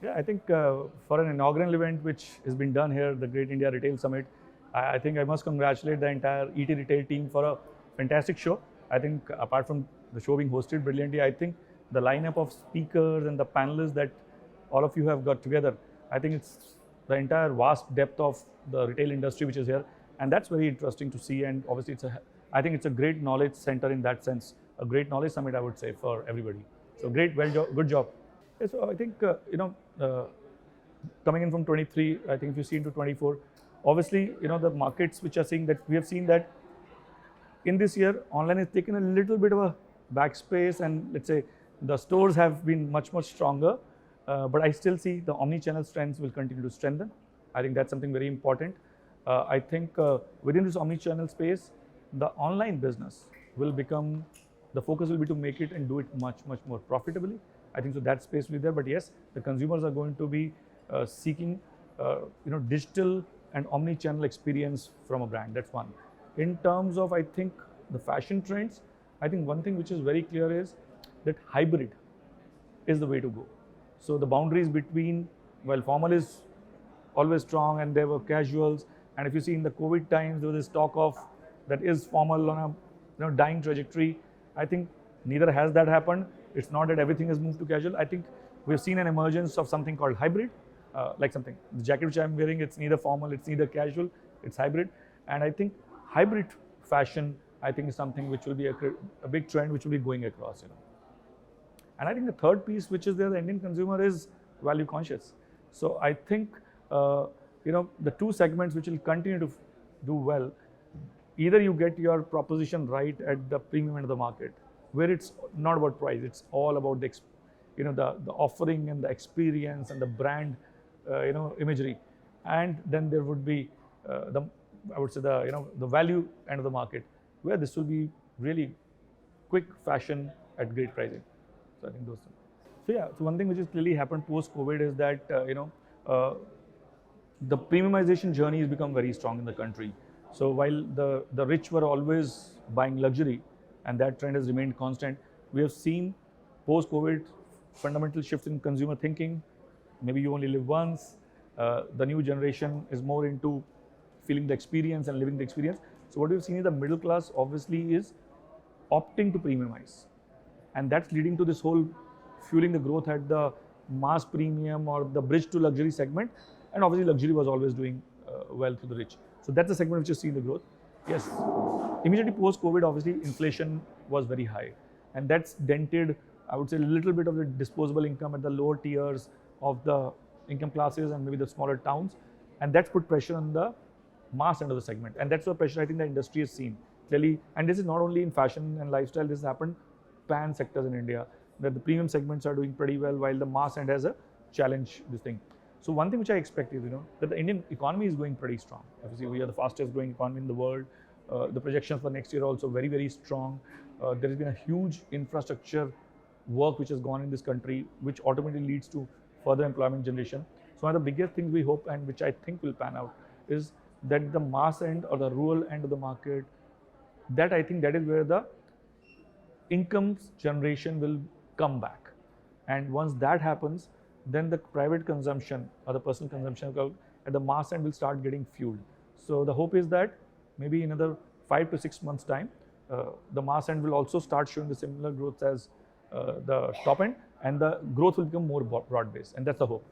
Yeah, I think for an inaugural event which has been done here, the Great India Retail Summit, I think I must congratulate the entire ET Retail team for a fantastic show. I think apart from the show being hosted brilliantly, I think the lineup of speakers and the panelists that all of you have got together, I think it's the entire vast depth of the retail industry which is here, and that's very interesting to see. And obviously, I think it's a great knowledge center in that sense, a great knowledge summit, I would say, for everybody. So great, good job. Yeah, so I think coming in from 23, I think if you see into 24, obviously the markets which are seeing that we have seen that in this year online has taken a little bit of a backspace, and let's say the stores have been much stronger, but I still see the omni-channel strengths will continue to strengthen. I think that's something very important. I think within this omni-channel space, the online business will become, the focus will be to make it and do it much more profitably. I think so that space will be there, but yes, the consumers are going to be seeking digital and omni-channel experience from a brand. That's one. In terms of, I think, the fashion trends, I think one thing which is very clear is that hybrid is the way to go. So the boundaries between, well, formal is always strong and there were casuals, and if you see in the COVID times there was this talk of that is formal on a dying trajectory. I think neither has that happened. It's not that everything has moved to casual. I think we've seen an emergence of something called hybrid, like something, the jacket which I'm wearing, it's neither formal, it's neither casual, it's hybrid. And I think hybrid fashion, I think, is something which will be a big trend which will be going across. And I think the third piece which is there, the Indian consumer is value conscious. So I think the two segments which will continue to do well, either you get your proposition right at the premium end of the market, where it's not about price, it's all about the offering and the experience and the brand imagery, and then there would be the value end of the market, where this will be really quick fashion at great pricing. So I think those things. So yeah, so one thing which has clearly happened post COVID is that the premiumization journey has become very strong in the country. So while the rich were always buying luxury, and that trend has remained constant, we have seen post COVID fundamental shift in consumer thinking. Maybe you only live once. The new generation is more into feeling the experience and living the experience. So what we've seen is the middle class obviously is opting to premiumize, and that's leading to this whole fueling the growth at the mass premium or the bridge to luxury segment. And obviously luxury was always doing well to the rich. So that's the segment which is seeing the growth. Yes, immediately post COVID, obviously inflation was very high, and that's dented, I would say, a little bit of the disposable income at the lower tiers of the income classes and maybe the smaller towns, and that's put pressure on the mass end of the segment. And that's the pressure I think the industry has seen clearly. And this is not only in fashion and lifestyle, this has happened pan sectors in India, that the premium segments are doing pretty well while the mass end has a challenge this thing. So one thing which I expect is that the Indian economy is going pretty strong. Obviously we are the fastest growing economy in the world. The projections for next year are also very strong. There has been a huge infrastructure work which has gone in this country, which ultimately leads to further employment generation. So one of the biggest things we hope, and which I think will pan out, is that the mass end or the rural end of the market, that I think that is where the income generation will come back. And once that happens, then the private consumption or the personal consumption at the mass end will start getting fueled. So the hope is that maybe in another 5 to 6 months time, the mass end will also start showing the similar growth as the top end, and the growth will become more broad based, and that's the hope.